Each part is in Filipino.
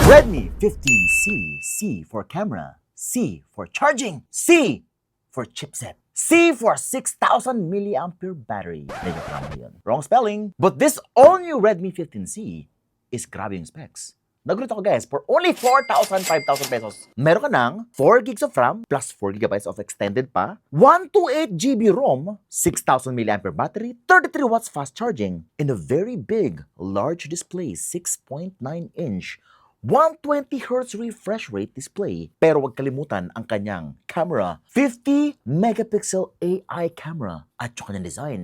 Redmi 15C, C for camera, C for charging, C for chipset, C for 6,000 milliampere battery. Medyo tama yun. Wrong spelling. But this all-new Redmi 15C is grabe yung specs. Nagulat ako guys, for only 4,000, 5,000 pesos, meron ka ng 4 gigs of RAM plus 4 gigabytes of extended pa, 128 GB ROM, 6,000 milliampere battery, 33 watts fast charging, and a very big, large display, 6.9-inch, 120Hz refresh rate display. Pero huwag kalimutan ang kanyang camera, 50 megapixel AI camera, at yung kanyang design,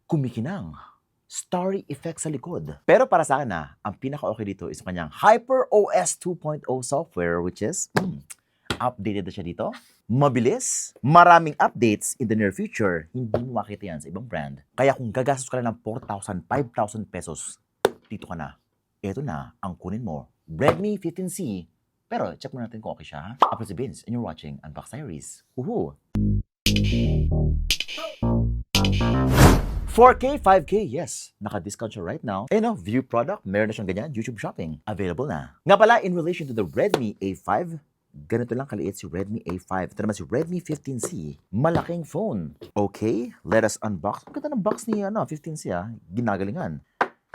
kumikinang starry effect sa likod. Pero para sa akin ang pinaka-okay dito is kanyang HyperOS 2.0 software, which is, updated na siya dito. Mabilis, maraming updates in the near future. Hindi mo makita yan sa ibang brand. Kaya kung gagastos ka lang ng 4,000, 5,000 pesos, dito ka na. Ito na ang kunin mo. Redmi 15C. Pero check mo natin kung okay siya. Ako si Vince and you're watching Unbox Diaries. Woohoo! 4K, 5K, yes. Naka-discount siya right now. And view product, meron na siyang ganyan, YouTube shopping. Available na. Nga pala, in relation to the Redmi A5, ganito lang kaliit si Redmi A5. Ito naman si Redmi 15C. Malaking phone. Okay, let us unbox. Ang ganda ng box ni 15C ginagalingan.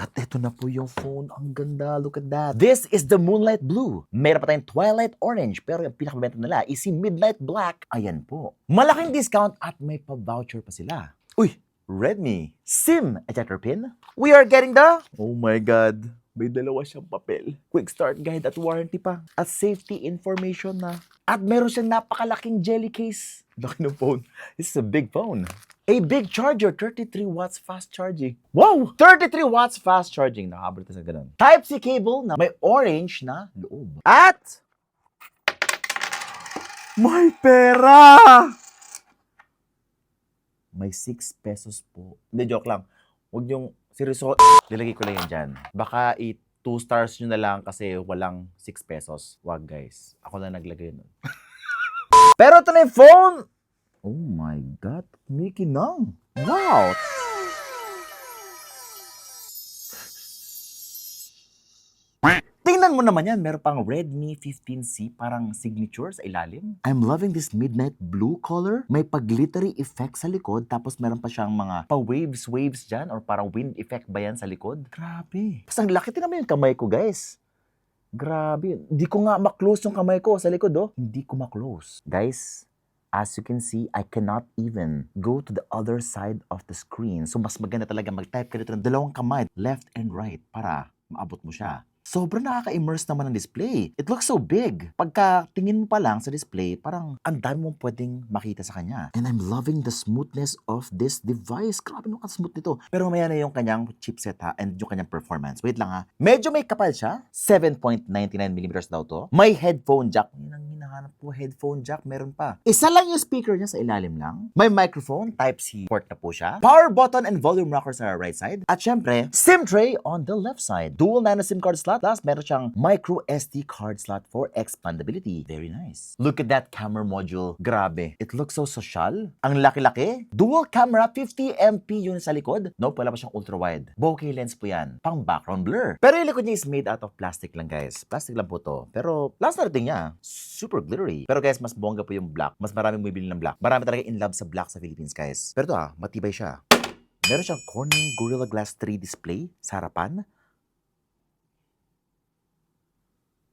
At ito na po yung phone. Ang ganda. Look at that. This is the Moonlight Blue. Meron pa tayong Twilight Orange. Pero yung pinakamabenta nila is si Midnight Black. Ayan po. Malaking discount at may pa-voucher pa sila. Uy! Redmi SIM ejector pin. We are getting the... Oh my God. May dalawa siyang papel. Quick start guide at warranty pa. At safety information na. At meron siyang napakalaking jelly case. Laki ng phone. This is a big phone. A big charger, 33 watts fast charging. Wow! 33 watts fast charging. Nakaabot na sa ganun. Type-C cable na may orange na loob. At... may pera! May 6 pesos po. Hindi, joke lang. Huwag niyong seryoso. Nilagay ko lang yan dyan. Baka 2 stars nyo na lang kasi walang 6 pesos. Wag guys. Ako na naglagay nun. Pero ito na yung phone! Oh my God. Mickey Nang. Wow! Tingnan mo naman yan, meron pang Redmi 15C, parang signature sa ilalim. I'm loving this midnight blue color. May pag-glittery effect sa likod, tapos meron pa siyang mga pa-waves dyan, or parang wind effect ba yan sa likod? Grabe. Tapos ang laki, tingnan mo yung kamay ko, guys. Grabe. Hindi ko nga maklose yung kamay ko sa likod, oh. Hindi ko maklose. Guys, as you can see, I cannot even go to the other side of the screen. So mas maganda talaga mag-type ka dito ng dalawang kamay, left and right, para maabot mo siya. Sobrang nakaka-immerse naman ang display. It looks so big. Pagka tingin mo pa lang sa display, parang ang dami mong pwedeng makita sa kanya. And I'm loving the smoothness of this device. Grabe naman smooth nito. Pero mamaya na yung kanyang chipset and yung kanyang performance. Wait lang Medyo may kapal siya. 7.99mm daw to. May headphone jack. Yun ang hinahanap po. Headphone jack. Meron pa. Isa lang yung speaker niya sa ilalim lang. May microphone. Type-C port na po siya. Power button and volume rocker sa right side. At syempre, SIM tray on the left side. Dual nano SIM card slot. Plus, meron siyang micro SD card slot for expandability. Very nice. Look at that camera module. Grabe. It looks so social. Ang laki-laki. Dual camera, 50MP yun sa likod. Nope, wala pa siyang ultra-wide. Bokeh lens po yan. Pang background blur. Pero yung likod niya is made out of plastic lang, guys. Plastic lang po to. Pero, last na rating niya, super glittery. Pero guys, mas bongga po yung black. Mas marami bumibili ng black. Marami talaga in love sa black sa Philippines, guys. Pero ito matibay siya. Meron siyang Corning Gorilla Glass 3 display sa harapan.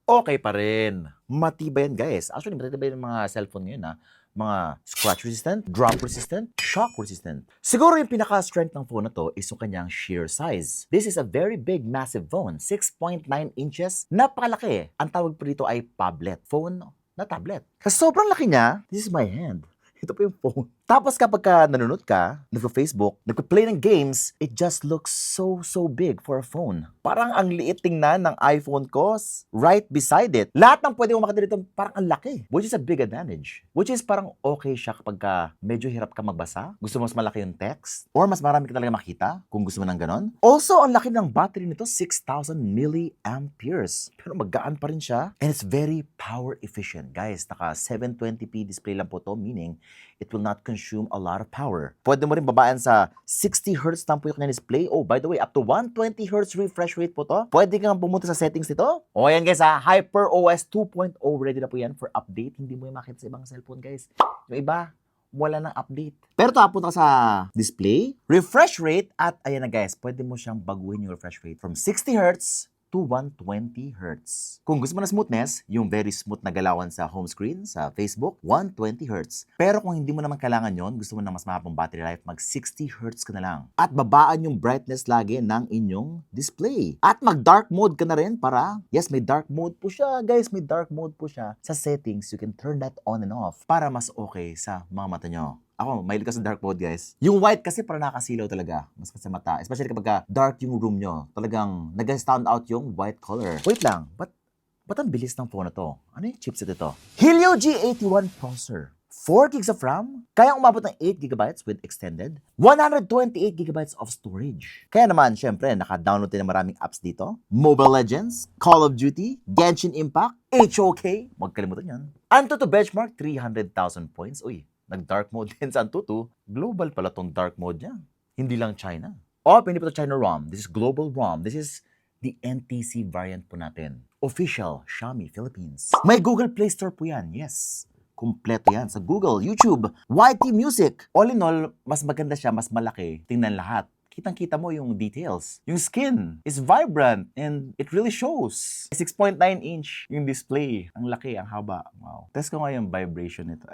Okay pa rin. Matibay yan, guys. Actually, matibay yung mga cellphone ngayon, Mga scratch resistant, drop resistant, shock resistant. Siguro yung pinaka-strength ng phone na to is yung kanyang sheer size. This is a very big, massive phone. 6.9 inches. Napakalaki. Ang tawag po dito ay phablet. Phone na tablet. Kasi sobrang laki niya, this is my hand. Ito po yung phone. Tapos kapag nanonood ka, nagpo-Facebook, nagpo-play ng games, it just looks so big for a phone. Parang ang liit tingnan ng iPhone ko right beside it. Lahat ng pwede mo makita dito, parang ang laki. Which is a big advantage. Which is parang okay siya kapag medyo hirap ka magbasa, gusto mo mas malaki yung text, or mas marami ka talaga makita kung gusto mo ng ganon. Also, ang laki ng battery nito, 6,000 milliamperes. Pero magaan pa rin siya. And it's very power efficient. Guys, naka 720p display lang po to, meaning it will not consume consume a lot of power. Pwede mo rin babaan sa 60 Hz lang po yung kanyang display. Oh, by the way, up to 120 Hz refresh rate po to. Pwede kang pumunta sa settings nito. O, yan guys ha, HyperOS 2.0 ready na po yan for update. Hindi mo yung makita sa ibang cellphone guys. Yung iba, wala nang update. Pero punta ka sa display, refresh rate, at ayan na guys, pwede mo siyang baguhin yung refresh rate from 60 Hz to 120 Hz. Kung gusto mo na smoothness, yung very smooth na galawan sa home screen, sa Facebook, 120 Hz. Pero kung hindi mo naman kailangan yon, gusto mo na mas mahabang battery life, mag 60 Hz ka na lang. At babaan yung brightness lagi ng inyong display. At mag dark mode ka na rin para, yes, may dark mode po siya, guys, may dark mode po siya. Sa settings, you can turn that on and off para mas okay sa mga mata nyo. Ako, mahilig ka sa dark mode, guys. Yung white kasi para nakasilaw talaga. Mas sa mata. Especially kapag dark yung room nyo. Talagang nag-stand out yung white color. Wait lang. Ba't ang bilis ng phone na to? Ano yung chipset ito? Helio G81 processor. 4 gigs of RAM. Kaya umabot ng 8 GB with extended. 128 GB of storage. Kaya naman, syempre, naka-download din ng maraming apps dito. Mobile Legends, Call of Duty, Genshin Impact, HOK. Huwag kalimutan yan. Antutu benchmark, 300,000 points. Uy, nag-dark mode din sa Antutu. Global pala tong dark mode niya. Hindi lang China. O, hindi pa ito China ROM. This is global ROM. This is the NTC variant po natin. Official Xiaomi Philippines. May Google Play Store po yan. Yes. Kompleto yan sa Google, YouTube, YT Music. All in all, mas maganda siya, mas malaki. Tingnan lahat. Kitang-kita mo yung details. Yung skin is vibrant and it really shows. 6.9 inch yung display. Ang laki, ang haba. Wow. Test ko nga yung vibration nito.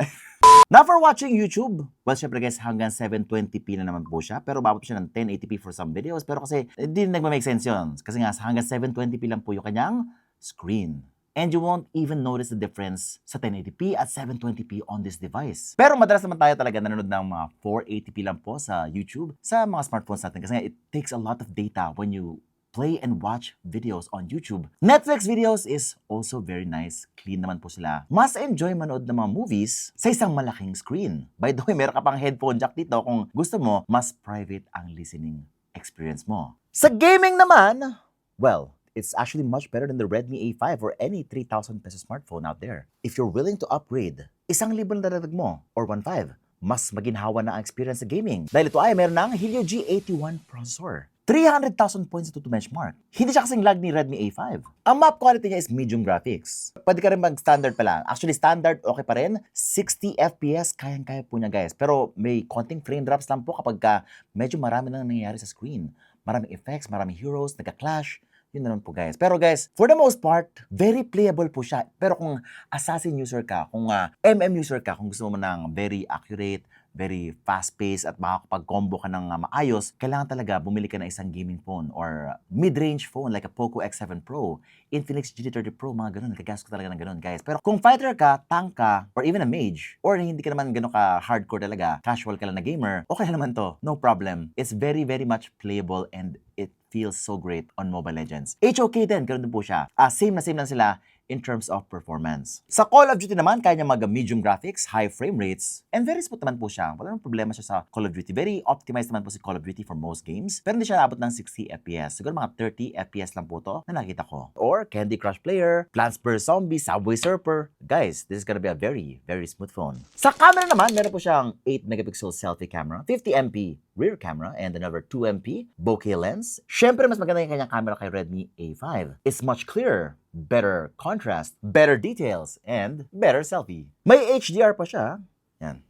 Now for watching YouTube, well, syempre guys, hanggang 720p na naman po siya. Pero babot siya ng 1080p for some videos. Pero kasi, hindi nagma-make sense yun. Kasi nga, hanggang 720p lang po yung kanyang screen. And you won't even notice the difference sa 1080p at 720p on this device. Pero madalas naman tayo talaga nanonood ng mga 480p lang po sa YouTube sa mga smartphones natin. Kasi nga, it takes a lot of data when you play and watch videos on YouTube. Netflix videos is also very nice. Clean naman po sila. Mas enjoy manood ng mga movies sa isang malaking screen. By the way, meron ka pang headphone jack dito kung gusto mo, mas private ang listening experience mo. Sa gaming naman, well, it's actually much better than the Redmi A5 or any 3,000 peso smartphone out there. If you're willing to upgrade, 1,000 na dagdag mo or 1,500, mas maginhawa na ang experience sa gaming. Dahil ito ay meron ng Helio G81 processor. 300,000 points ito to benchmark. Hindi siya kasing lag ni Redmi A5. Ang map quality niya is medium graphics. Pwede ka rin mag-standard pala. Actually, standard okay pa rin. 60 FPS, kayang-kaya po niya guys. Pero may konting frame drops lang po kapag medyo marami na nangyayari sa screen. Maraming effects, maraming heroes, nagka-clash. Yun na lang po guys. Pero guys, for the most part, very playable po siya. Pero kung assassin user ka, kung MM user ka, kung gusto mo ng very accurate, very fast-paced at makakapag-combo ka ng maayos, kailangan talaga bumili ka ng isang gaming phone or mid-range phone like a Poco X7 Pro, Infinix GT30 Pro, mga ganun. Nagagas ko talaga ng ganun guys. Pero kung fighter ka, tank ka, or even a mage, or hindi ka naman ganun ka hardcore talaga, casual ka lang na gamer, okay naman to. No problem. It's very, very much playable and it feels so great on Mobile Legends. HOK din, ganoon din po siya. Same lang sila in terms of performance. Sa Call of Duty naman, kaya niya mag-medium graphics, high frame rates, and very smooth naman po siya. Wala nang problema siya sa Call of Duty. Very optimized naman po si Call of Duty for most games. Pero hindi siya naabot ng 60 FPS. Siguro mga 30 FPS lang po to na nakita ko. Or Candy Crush Player, Plants vs. Zombies, Subway Surfer. Guys, this is gonna be a very, very smooth phone. Sa camera naman, meron po siyang 8 megapixel selfie camera, 50MP rear camera, and another 2MP bokeh lens. Syempre, mas maganda yung kanyang camera kay Redmi A5. It's much clearer, better contrast, better details, and better selfie. May HDR pa siya. Yan.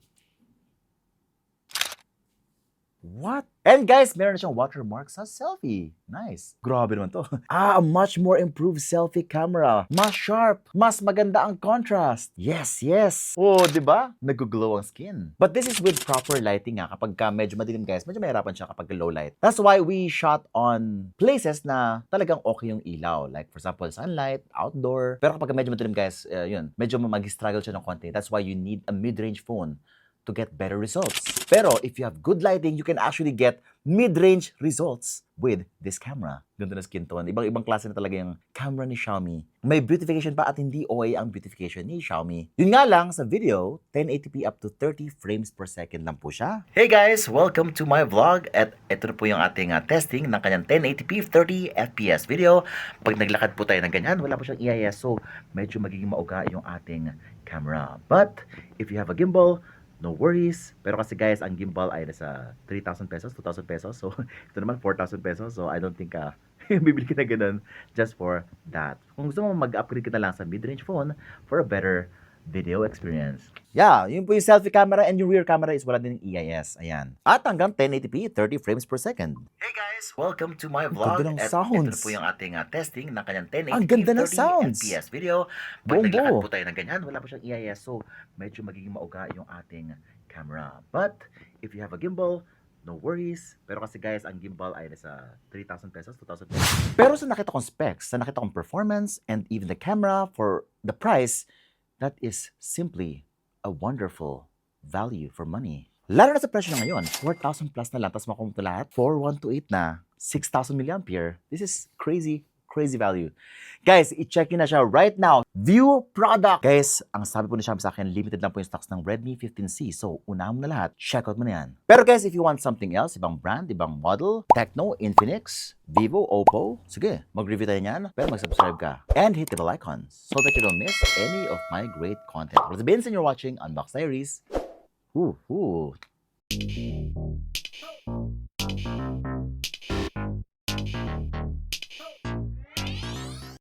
What? And guys, meron na siyang watermark sa selfie. Nice. Grabe naman to. A much more improved selfie camera. Mas sharp. Mas maganda ang contrast. Yes, yes. Oh, di ba? Nag-glow ang skin. But this is with proper lighting nga. Kapag medyo madilim guys, medyo mahirapan siya kapag low light. That's why we shot on places na talagang okay yung ilaw. Like for example, sunlight, outdoor. Pero kapag medyo madilim guys, yun, medyo mag-struggle siya ng konti. That's why you need a mid-range phone to get better results. Pero if you have good lighting, you can actually get mid-range results with this camera. Ganda na skin tone. Ibang-ibang klase na talaga yung camera ni Xiaomi. May beautification pa at hindi OA ang beautification ni Xiaomi. Yun nga lang, sa video, 1080p up to 30 frames per second lang po siya. Hey guys! Welcome to my vlog. At ito na po yung ating testing ng kanyang 1080p 30 FPS video. Pag naglakad po tayo ng ganyan, wala po siyang EIS. So, medyo magiging mauga yung ating camera. But, if you have a gimbal, no worries. Pero kasi guys, ang gimbal ay nasa 3,000 pesos, 2,000 pesos. So, ito naman 4,000 pesos. So, I don't think bibili ka na ganun just for that. Kung gusto mo mag-upgrade ka na lang sa mid-range phone for a better video experience. Yeah, yun po yung selfie camera and yung rear camera is wala din yung EIS. Ayan. At hanggang 1080p, 30 frames per second. Hey guys! Welcome to my vlog. ganda ng At sounds. ito na po yung ating testing ng kanyang 1080p, Ang ganda ng 30 sounds. FPS video. Pag Bombo. naglakad po tayo ng ganyan, wala po siyang EIS. So, medyo magiging mauga yung ating camera. But, if you have a gimbal, no worries. Pero kasi guys, ang gimbal ay nasa 3,000 pesos, 2,000 pesos. Pero sa nakita kong specs, sa nakita kong performance, and even the camera for the price, that is simply a wonderful value for money. Lalo na sa presyo na ngayon, 4,000 plus na lang, tapos makumputo lahat, 4,128 na, 6,000 milliampere. This is crazy value. Guys, i-check nyo na siya right now. View product! Guys, ang sabi po ni Sham sa akin, limited lang po yung stocks ng Redmi 15C. So, unahan mo na lahat, check out mo na yan. Pero guys, if you want something else, ibang brand, ibang model, Tecno, Infinix, Vivo, Oppo, sige, mag-review tayo niyan, pero mag-subscribe ka. And hit the bell icon so that you don't miss any of my great content. What's been, and you're watching Unbox Diaries. Ooh.